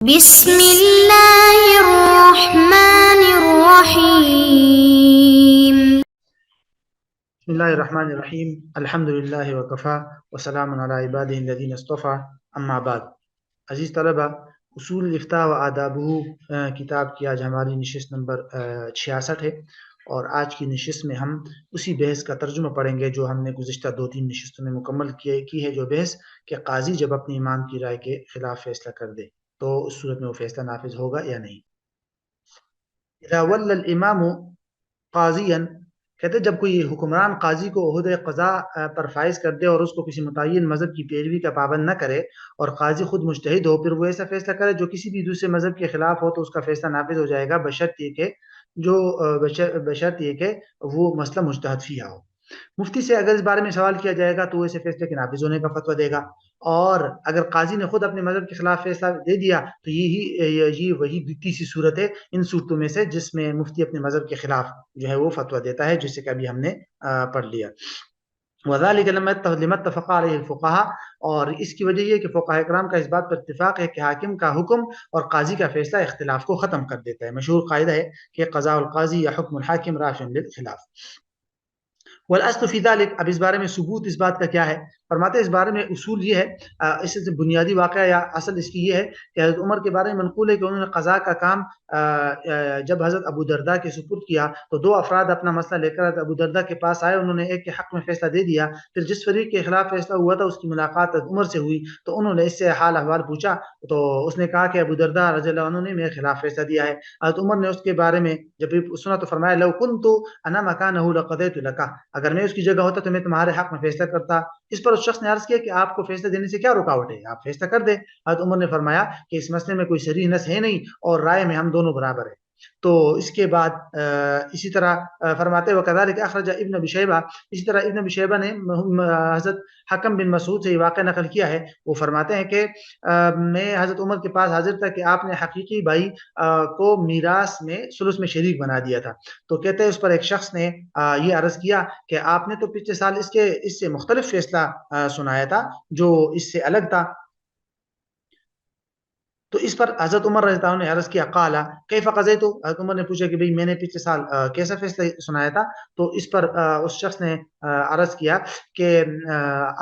بسم اللہ الرحمن الرحیم۔ بسم اللہ الرحمن الرحیم، الحمدللہ وکفا وسلام علی عبادہ الذین اصطفیٰ، اما بعد۔ عزیز طلبہ، اصول الافتاء و آدابہ کتاب کی آج ہماری نشست نمبر 66 ہے، اور آج کی نشست میں ہم اسی بحث کا ترجمہ پڑھیں گے جو ہم نے گزشتہ 2-3 نشستوں میں مکمل کی ہے، جو بحث کہ قاضی جب اپنے امام کی رائے کے خلاف فیصلہ کر دے تو اس صورت میں وہ فیصلہ نافذ ہوگا یا نہیں۔ اذا ول الامام قاضیا، کہتے ہیں جب کوئی حکمران قاضی کو عہدۂ قضاء پر فائز کر دے اور اس کو کسی متعین مذہب کی پیروی کا پابند نہ کرے، اور قاضی خود مجتہد ہو، پھر وہ ایسا فیصلہ کرے جو کسی بھی دوسرے مذہب کے خلاف ہو، تو اس کا فیصلہ نافذ ہو جائے گا، بشرط یہ کہ وہ مسئلہ مجتہد فیہ ہو۔ مفتی سے اگر اس بارے میں سوال کیا جائے گا تو وہ اسے فیصلے کے نافذ ہونے کا فتویٰ دے گا، اور اگر قاضی نے خود اپنے مذہب کے خلاف فیصلہ دے دیا تو یہی وہی تیسری صورت ہے ان صورتوں میں سے جس میں مفتی اپنے مذہب کے خلاف جو ہے وہ فتویٰ دیتا ہے، جسے کہ ابھی ہم نے پڑھ لیا۔ وذلك لما اتفق عليه الفقهاء، اور اس کی وجہ یہ کہ فقہاء کرام کا اس بات پر اتفاق ہے کہ حاکم کا حکم اور قاضی کا فیصلہ اختلاف کو ختم کر دیتا ہے۔ مشہور قاعدہ ہے کہ قضاء القاضی یا حکم الحاکم رافع للخلاف۔ والاصل فی ذلک، اب اس بارے میں ثبوت اس بات کا کیا ہے؟ فرماتے ہیں اس بارے میں اصول یہ ہے، اس سے بنیادی واقعہ یا اصل اس کی یہ ہے کہ حضرت عمر کے بارے میں منقول ہے کہ انہوں نے قضاء کا کام جب حضرت ابو درداء کے سپرد کیا تو 2 افراد اپنا مسئلہ لے کر حضرت ابو درداء کے پاس آئے، انہوں نے ایک کے حق میں فیصلہ دے دیا، پھر جس فریق کے خلاف فیصلہ ہوا تھا اس کی ملاقات حضرت عمر سے ہوئی تو انہوں نے اس سے حال احوال پوچھا، تو اس نے کہا کہ ابو درداء رضی اللہ عنہ نے میرے خلاف فیصلہ دیا ہے۔ حضرت عمر نے اس کے بارے میں جب سنا تو فرمایا لو کنت انا مکانہ لقضیت لک، اگر میں اس کی جگہ ہوتا تو میں تمہارے حق میں فیصلہ کرتا۔ اس پر اس شخص نے عرض کیا کہ آپ کو فیصلہ دینے سے کیا رکاوٹ ہے، آپ فیصلہ کر دیں۔ حضرت عمر نے فرمایا کہ اس مسئلے میں کوئی صریح نص ہے نہیں اور رائے میں ہم دونوں برابر ہیں۔ تو اس کے بعد اسی طرح فرماتے وکذالک اخرج ابن ابی شیبہ، اسی طرح ابن ابی شیبہ نے حضرت حکم بن مسعود سے یہ واقعہ نقل کیا ہے، وہ فرماتے ہیں کہ میں حضرت عمر کے پاس حاضر تھا کہ آپ نے حقیقی بھائی کو میراث میں ثلث میں شریک بنا دیا تھا، تو کہتے ہیں اس پر ایک شخص نے یہ عرض کیا کہ آپ نے تو پچھلے سال اس سے مختلف فیصلہ سنایا تھا جو اس سے الگ تھا۔ تو اس پر حضرت عمر رضی اللہ عنہ نے عرض کیا قالا کیف قضیت، حضرت عمر نے پوچھا کہ بھئی میں نے پچھلے سال کیسا فیصلہ سنایا تھا، تو اس پر اس شخص نے عرض کیا کہ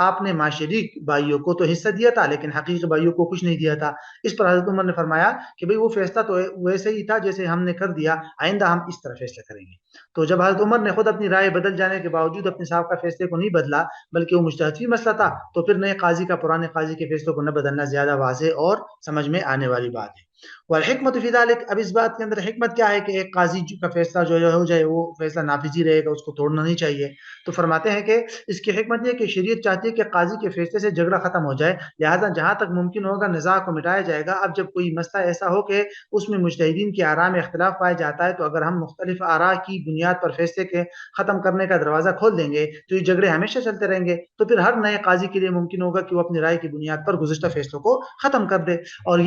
آپ نے معاشرک بھائیوں کو تو حصہ دیا تھا لیکن حقیقی بھائیوں کو کچھ نہیں دیا تھا۔ اس پر حضرت عمر نے فرمایا کہ بھئی وہ فیصلہ تو ویسے ہی تھا جیسے ہم نے کر دیا، آئندہ ہم اس طرح فیصلہ کریں گے۔ تو جب حضرت عمر نے خود اپنی رائے بدل جانے کے باوجود اپنے سابقہ فیصلے کو نہیں بدلا بلکہ وہ مجتہد فی مسئلہ تھا، تو پھر نئے قاضی کا پرانے قاضی کے فیصلوں کو نہ بدلنا زیادہ واضح اور سمجھ میں آنے والی بات ہے۔ والحکمت فی ذلک، اب اس بات کے اندر حکمت کیا ہے کہ ایک قاضی کا فیصلہ جو ہو جائے وہ فیصلہ نافذ ہی رہے گا، اس کو توڑنا نہیں چاہیے۔ تو فرماتے ہیں کہ اس کی حکمت یہ کہ شریعت چاہتی ہے کہ قاضی کے فیصلے سے جھگڑا ختم ہو جائے، لہذا جہاں تک ممکن ہوگا نزاع کو مٹایا جائے گا۔ اب جب کوئی مسئلہ ایسا ہو کہ اس میں مجتہدین کی آراء میں اختلاف پایا جاتا ہے، تو اگر ہم مختلف آراء کی بنیاد پر فیصلے کے ختم کرنے کا دروازہ کھول دیں گے تو یہ جھگڑے ہمیشہ چلتے رہیں گے، تو پھر ہر نئے قاضی کے لیے ممکن ہوگا کہ وہ اپنی رائے کی بنیاد پر گزشتہ فیصلوں کو ختم کر دے۔ اور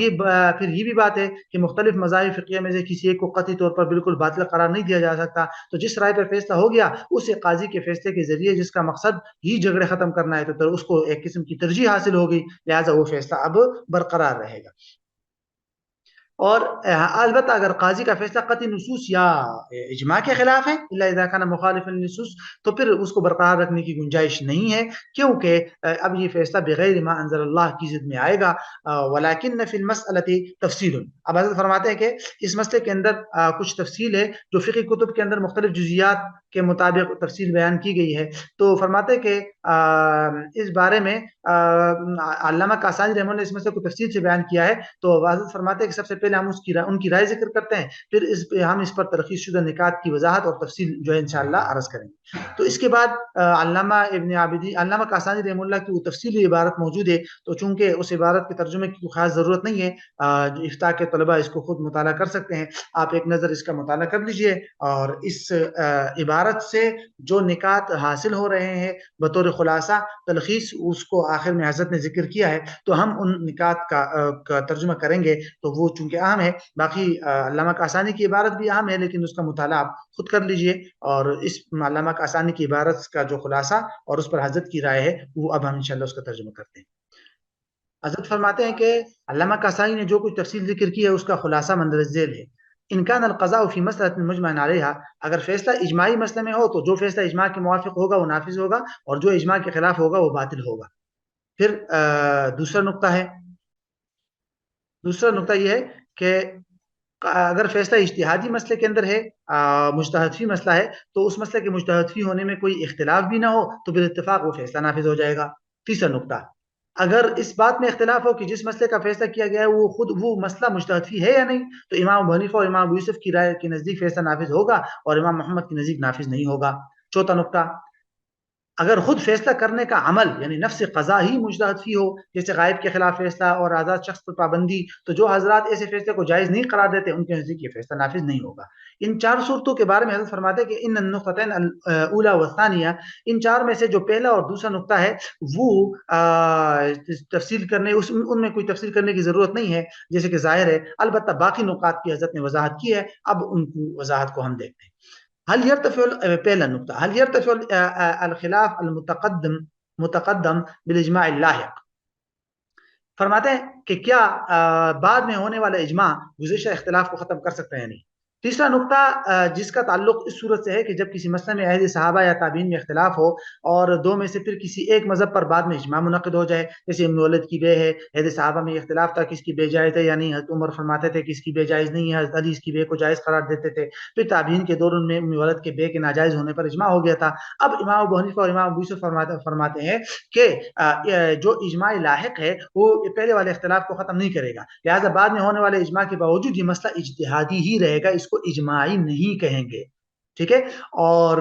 پھر یہ بھی بات ہے کہ مختلف مذاہب فقہیہ میں سے کسی ایک کو قطعی طور پر بالکل باطل قرار نہیں دیا جا سکتا، تو جس رائے پر فیصلہ ہو گیا اسے قاضی کے فیصلے کے ذریعے جس کا مقصد ہی جھگڑے ختم کرنا ہے تو اس کو ایک قسم کی ترجیح حاصل ہو گئی، لہذا وہ فیصلہ اب برقرار رہے گا۔ اور البتہ اگر قاضی کا فیصلہ قطعی نصوص یا اجماع کے خلاف ہے الا اذا كان مخالفا للنصوص، تو پھر اس کو برقرار رکھنے کی گنجائش نہیں ہے، کیونکہ اب یہ فیصلہ بغیر ما انزل اللہ کی ضد میں آئے گا۔ ولكن في المسألة تفصیل، اب حضرت فرماتے ہیں کہ اس مسئلے کے اندر کچھ تفصیل ہے جو فقہ کتب کے اندر مختلف جزیات کے مطابق تفصیل بیان کی گئی ہے۔ تو فرماتے ہیں کہ اس بارے میں علامہ کاسانی رحمہ اللہ نے اس مسئلے کو تفصیل سے بیان کیا ہے، تو حضرت فرماتے ہیں کہ سب سے پہلے ہم ان کی رائے ذکر کرتے ہیں، پھر ہم اس پر ترخیص شدہ نکات کی وضاحت اور تفصیل جو ہے انشاءاللہ عرض کریں گے۔ تو اس کے بعد علامہ کاسانی رحمہ اللہ کی وہ تفصیلی عبارت موجود ہے، تو چونکہ اس عبارت کے ترجمے کی خاص ضرورت نہیں ہے، جو افتاء کے طلبہ اس کو خود مطالعہ کر سکتے ہیں، آپ ایک نظر اس کا مطالعہ کر لیجئے، اور اس عبارت سے جو نکات حاصل ہو رہے ہیں بطور خلاصہ تلخیص اس کو آخر میں حضرت نے ذکر کیا ہے، تو ہم ان نکات کا ترجمہ کریں گے، تو وہ چونکہ اہم ہے، باقی علامہ کاسانی کی عبارت بھی اہم ہے لیکن اس کا مطالعہ آپ خود کر لیجئے، اور اس علامہ کاسانی کی عبارت کا جو خلاصہ اور اس پر حضرت کی رائے ہے وہ اب ہم انشاءاللہ اس کا ترجمہ کرتے ہیں۔ حضرت فرماتے ہیں کہ علامہ کاسائی نے جو کچھ تفصیل ذکر کی ہے اس کا خلاصہ مندرج ذیل ہے. ان کان القضاء فی مسئلۃ مجمع علیہا، اگر فیصلہ اجماعی مسئلے میں ہو تو جو فیصلہ اجماع کے موافق ہوگا وہ نافذ ہوگا، اور جو اجماع کے خلاف ہوگا وہ باطل ہوگا. پھر دوسرا نقطہ یہ ہے کہ اگر فیصلہ اجتہادی مسئلے کے اندر ہے، مجتہد فی مسئلہ ہے، تو اس مسئلے کے مجتہد فی ہونے میں کوئی اختلاف بھی نہ ہو تو بالاتفاق وہ فیصلہ نافذ ہو جائے گا. تیسرا نقطہ، اگر اس بات میں اختلاف ہو کہ جس مسئلے کا فیصلہ کیا گیا ہے وہ خود وہ مسئلہ مجتہد فی ہے یا نہیں، تو امام ابو حنیفہ اور امام ابو یوسف کی رائے کے نزدیک فیصلہ نافذ ہوگا اور امام محمد کے نزدیک نافذ نہیں ہوگا. چوتھا نقطہ، اگر خود فیصلہ کرنے کا عمل یعنی نفس قضا ہی مجتہد فی ہو، جیسے غائب کے خلاف فیصلہ اور آزاد شخص پر پابندی، تو جو حضرات ایسے فیصلے کو جائز نہیں قرار دیتے ان کے نزدیک یہ فیصلہ نافذ نہیں ہوگا. ان چار صورتوں کے بارے میں حضرت فرماتے ہیں کہ ان النقطتین الاولی والثانیہ، ان چار میں سے جو پہلا اور دوسرا نقطہ ہے وہ تفصیل کرنے ان میں کوئی تفصیل کرنے کی ضرورت نہیں ہے جیسے کہ ظاہر ہے، البتہ باقی نکات کی حضرت نے وضاحت کی ہے. اب ان کی وضاحت کو ہم دیکھتے ہیں. هل يرتفع پہلا نقطہ، هل يرتفع الخلاف متقدم بالاجماع اللاحق، فرماتے ہیں کہ کیا بعد میں ہونے والا اجماع گزشتہ اختلاف کو ختم کر سکتا ہے یا نہیں. تیسرا نقطہ جس کا تعلق اس صورت سے ہے کہ جب کسی مسئلے میں عہد صحابہ یا تابعین میں اختلاف ہو اور دو میں سے پھر کسی ایک مذہب پر بعد میں اجماع منعقد ہو جائے، جیسے ابن ولد کی بے ہے، عہد صحابہ میں اختلاف تھا کس کی بے جائز ہے یا نہیں، حضرت عمر فرماتے تھے کہ اس کی بے جائز نہیں ہے، حضرت علی اس کی بے کو جائز قرار دیتے تھے، پھر تابعین کے دور میں ابن ولد کے بے کے ناجائز ہونے پر اجماع ہو گیا تھا. اب امام ابو حنیفہ اور امام ابو یوسف فرماتے ہیں کہ جو اجماع لاحق ہے وہ پہلے والے اختلاف کو ختم نہیں کرے گا، لہٰذا بعد میں ہونے والے اجماع کے باوجود یہ مسئلہ اجتہادی ہی رہے گا، اس کو اجماعی نہیں کہیں گے. ٹھیک ہے. اور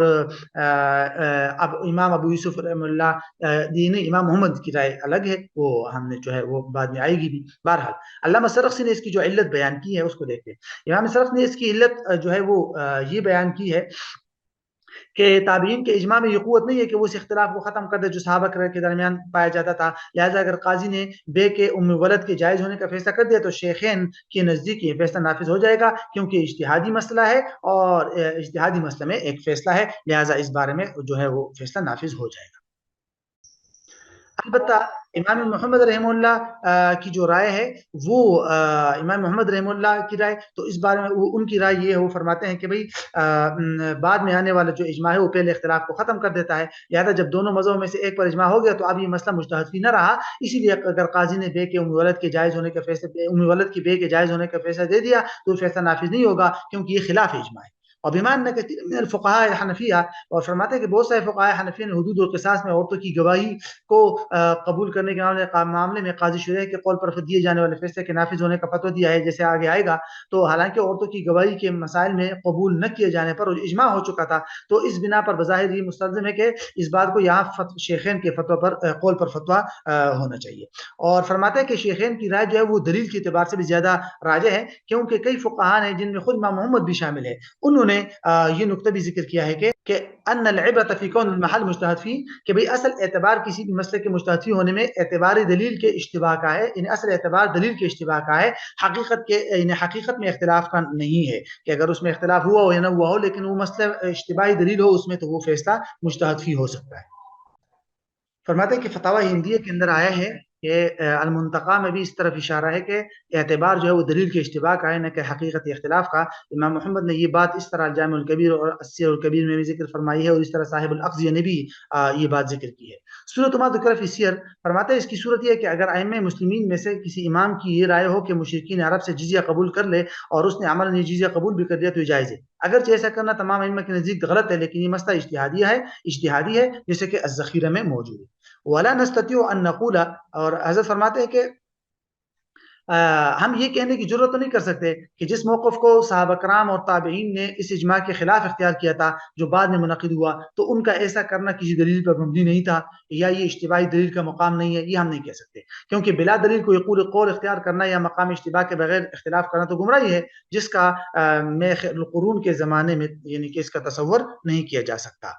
اب امام ابو یوسف رحم اللہ دین امام محمد کی رائے الگ ہے، وہ ہم نے جو ہے وہ بعد میں آئے گی بھی. بہرحال علامہ سرخسی نے اس کی جو علت بیان کی ہے اس کو دیکھتے ہیں. امام سرخ نے اس کی علت جو ہے وہ یہ بیان کی ہے کہ تابعین کے اجماع میں یہ قوت نہیں ہے کہ وہ اس اختلاف کو ختم کر دے جو صحابہ کے درمیان پایا جاتا تھا، لہٰذا اگر قاضی نے بے کے ام ولد کے جائز ہونے کا فیصلہ کر دیا تو شیخین کے نزدیک یہ فیصلہ نافذ ہو جائے گا، کیونکہ اجتہادی مسئلہ ہے اور اجتہادی مسئلے میں ایک فیصلہ ہے، لہٰذا اس بارے میں جو ہے وہ فیصلہ نافذ ہو جائے گا. البتہ امام محمد رحمہ اللہ کی جو رائے ہے وہ امام محمد رحمہ اللہ کی رائے، تو اس بارے میں ان کی رائے یہ ہے، وہ فرماتے ہیں کہ بھئی بعد میں آنے والا جو اجماع ہے وہ پہلے اختلاف کو ختم کر دیتا ہے، لہذا جب دونوں مذہبوں میں سے ایک پر اجماع ہو گیا تو اب یہ مسئلہ مجتہد فی نہ رہا. اسی لیے اگر قاضی نے بے کے ام ولد کے جائز ہونے کا فیصلہ ام ولد کی بے کے جائز ہونے کا فیصلہ دے دیا تو فیصلہ نافذ نہیں ہوگا کیونکہ یہ خلاف اجماع ہے. اور بما ان کثیر من الفقهاء الحنفیہ، اور فرماتے ہیں کہ بہت سارے فقہاء حنفیہ نے حدود اور قصاص میں عورتوں کی گواہی کو قبول کرنے کے معاملے میں قاضی شریح کے قول پر دیے جانے والے فیصلے کے نافذ ہونے کا فتویٰ دیا ہے، جیسے آگے آئے گا. تو حالانکہ عورتوں کی گواہی کے مسائل میں قبول نہ کیے جانے پر اجماع ہو چکا تھا، تو اس بنا پر بظاہر یہ مستلزم ہے کہ اس بات کو یہاں شیخین کے فتویٰ پر قول پر فتویٰ ہونا چاہیے. اور فرماتے ہیں کہ شیخین کی رائے جو ہے وہ دلیل کے اعتبار سے بھی زیادہ راجح ہے، کیونکہ کئی فقہاء ہیں جن میں خود امام محمد بھی شامل ہے، انہوں نے یہ نقطہ بھی ذکر کیا ہے کہ ان العبرۃ فی کون المحل مجتہد فی، کہ بھئی اصل اعتبار کسی بھی مسئلے کے مجتہد فی ہونے میں اعتبار دلیل کے اشتباہ کا ہے، ان اصل اعتبار دلیل کے اشتباہ کا ہے، حقیقت میں اختلاف کا نہیں ہے کہ اگر اس میں اختلاف ہوا ہو یا نہ ہوا ہو، لیکن وہ مسئلہ اشتباہی دلیل ہو اس میں تو وہ فیصلہ مجتہد فی ہو سکتا ہے. فرماتے ہیں کہ فتاوی ہندیہ کے اندر آیا ہے کہ المنتقا میں بھی اس طرف اشارہ ہے کہ اعتبار جو ہے وہ دلیل کے اشتباہ کا ہے نہ کہ حقیقت اختلاف کا. امام محمد نے یہ بات اس طرح جامع الکبیر اور السیر الکبیر میں بھی ذکر فرمائی ہے، اور اس طرح صاحب الاقضیہ نے بھی یہ بات ذکر کی ہے. صورت ما ذکر فی السیر، فرماتے ہیں اس کی صورت یہ ہے کہ اگر ائمہ مسلمین میں سے کسی امام کی یہ رائے ہو کہ مشرکین عرب سے جزیہ قبول کر لے اور اس نے عملاً یہ جزیہ قبول بھی کر دیا تو یہ جائز ہے، اگرچہ ایسا کرنا تمام ائمہ کے نزدیک غلط ہے، لیکن یہ مسئلہ اجتہادی ہے جیسے کہ الذخیرہ میں موجود ہے. ولا نستطيع ان نقول، اور حضرت فرماتے ہیں کہ ہم یہ کہنے کی ضرورت تو نہیں کر سکتے کہ جس موقف کو صحابہ کرام اور تابعین نے اس اجماع کے خلاف اختیار کیا تھا جو بعد میں منعقد ہوا، تو ان کا ایسا کرنا کسی دلیل پر مبنی نہیں تھا یا یہ اشتباہی دلیل کا مقام نہیں ہے، یہ ہم نہیں کہہ سکتے، کیونکہ بلا دلیل کوئی قول اختیار کرنا یا مقام اشتباہ کے بغیر اختلاف کرنا تو گمراہی ہے جس کا میں قرون کے زمانے میں یعنی کہ اس کا تصور نہیں کیا جا سکتا.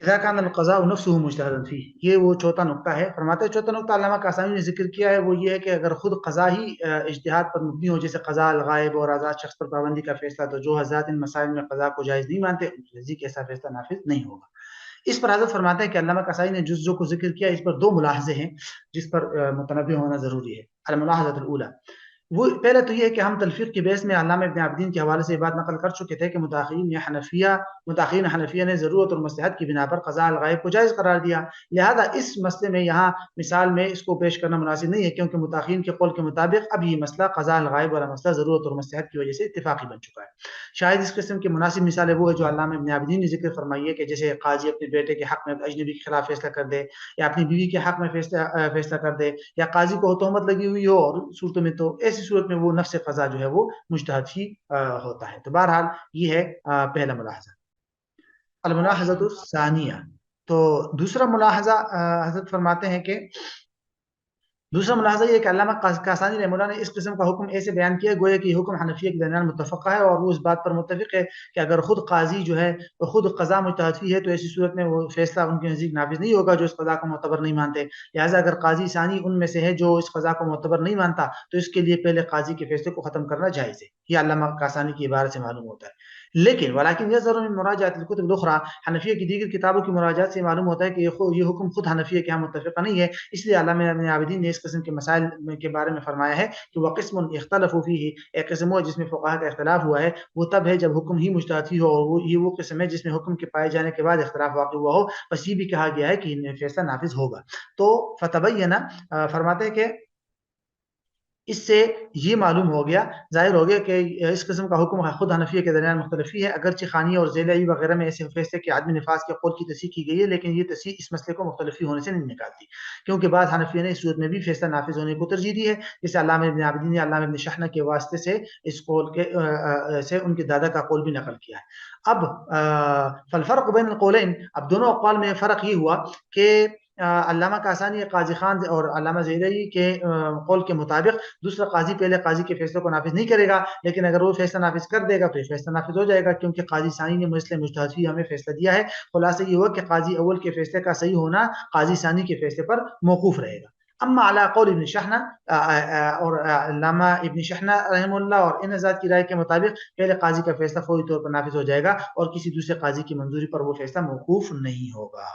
اذا كان القضاء نفسه مجتہدا فيه، یہ وہ چوتھا نقطہ ہے. فرماتے ہیں چوتھا نقطہ علامہ کاسانی نے ذکر کیا ہے وہ یہ ہے کہ اگر خود قضا ہی اجتہاد پر مبنی ہو، جیسے قضاء الغائب اور آزاد شخص پر پابندی کا فیصلہ، تو جو حضرات ان مسائل میں قضا کو جائز نہیں مانتے ان کے نزدیک ایسا فیصلہ نافذ نہیں ہوگا. اس پر حضرت فرماتے ہیں کہ علامہ کسائی نے جز کو ذکر کیا، اس پر 2 ملاحظے ہیں جس پر متنبہ ہونا ضروری ہے۔ الملاحظۃ الاولی، وہ پہلے تو یہ ہے کہ ہم تلفیق کی بحث میں علامہ ابن عابدین کے حوالے سے یہ بات نقل کر چکے تھے کہ متاخرین حنفیہ نے ضرورت اور مصلحت کی بنا پر قضاء الغائب کو جائز قرار دیا، لہذا اس مسئلے میں یہاں مثال میں اس کو پیش کرنا مناسب نہیں ہے، کیونکہ متاخرین کے قول کے مطابق اب یہ مسئلہ قضاء الغائب والا مسئلہ ضرورت اور مصلحت کی وجہ سے اتفاقی بن چکا ہے۔ شاید اس قسم کی مناسب مثالیں وہ ہے جو علامہ ابن عابدین نے ذکر فرمائی ہے کہ جیسے قاضی اپنے بیٹے کے حق میں اجنبی کے خلاف فیصلہ کر دے، یا اپنی بیوی کے حق میں فیصلہ کر دے، یا قاضی کو تہمت لگی ہوئی ہو، اور صورتوں میں تو ایسی صورت میں وہ نفس قضا جو ہے وہ مجتہد ہی ہوتا ہے۔ تو بہرحال یہ ہے پہلا ملاحظہ۔ الملاحظۃ الثانیہ، تو دوسرا ملاحظہ حضرت فرماتے ہیں کہ دوسرا ملاحظہ یہ کہ علامہ کاسانی رحمہ اللہ نے اس قسم کا حکم ایسے بیان کیا گویا کہ یہ حکم حنفیہ کے درمیان متفقہ ہے، اور وہ اس بات پر متفق ہے کہ اگر خود قاضی جو ہے خود قضا مجتہد فی ہے تو ایسی صورت میں وہ فیصلہ ان کے نزدیک نافذ نہیں ہوگا جو اس قضا کو معتبر نہیں مانتے، لہٰذا اگر قاضی ثانی ان میں سے ہے جو اس قضا کو معتبر نہیں مانتا تو اس کے لیے پہلے قاضی کے فیصلے کو ختم کرنا جائز ہے، یہ علامہ کاسانی کی عبارت سے معلوم ہوتا ہے۔ لیکن ولیکن یظہر من مراجعۃ الکتب الاخرى، حنفیہ کی دیگر کتابوں کی مراجعات سے معلوم ہوتا ہے کہ یہ حکم خود حنفیہ کے ہاں متفقہ نہیں ہے، اس لیے علامہ ابن عابدین نے اس قسم کے مسائل کے بارے میں فرمایا ہے کہ وہ قسم اختلفوا فیہ، ایک قسم ہو جس میں فقہاء کا اختلاف ہوا ہے، وہ تب ہے جب حکم ہی مجتہد فیہ ہو، اور وہ قسم ہے جس میں حکم کے پائے جانے کے بعد اختلاف واقع ہوا ہو، بس یہ بھی کہا گیا ہے کہ فیصلہ نافذ ہوگا۔ تو فتبین، فرماتے ہیں کہ اس سے یہ معلوم ہو گیا، ظاہر ہو گیا کہ اس قسم کا حکم خود حنفیہ کے درمیان مختلف ہی ہے، اگرچہ خانیہ اور ذیلی وغیرہ میں ایسے فیصلے کے عدم نفاذ کے قول کی تصحیح کی گئی ہے، لیکن یہ تصحیح اس مسئلے کو مختلفی ہونے سے نہیں نکالتی، کیونکہ بعض حنفیہ نے اس صورت میں بھی فیصلہ نافذ ہونے کو ترجیح دی ہے، جیسے علامہ ابن عابدین نے علامہ ابن شحنہ کے واسطے سے اس قول کے سے ان کے دادا کا قول بھی نقل کیا ہے۔ اب فالفرق بین القولین، اب دونوں اقوال میں فرق یہ ہوا کہ علامہ کاسانی قاضی خان اور علامہ زیرعی کے قول کے مطابق دوسرا قاضی پہلے قاضی کے فیصلے کو نافذ نہیں کرے گا، لیکن اگر وہ فیصلہ نافذ کر دے گا تو یہ فیصلہ نافذ ہو جائے گا، کیونکہ قاضی ثانی نے مسئلہ مجتہد فیہ ہمیں فیصلہ دیا ہے۔ خلاصہ یہ ہوا کہ قاضی اول کے فیصلے کا صحیح ہونا قاضی ثانی کے فیصلے پر موقوف رہے گا۔ اما علی قول ابن شحنہ، اور علامہ ابن شحنہ رحمہ اللہ اور ان حضرات کی رائے کے مطابق پہلے قاضی کا فیصلہ فوری طور پر نافذ ہو جائے گا اور کسی دوسرے قاضی کی منظوری پر وہ فیصلہ موقوف نہیں ہوگا۔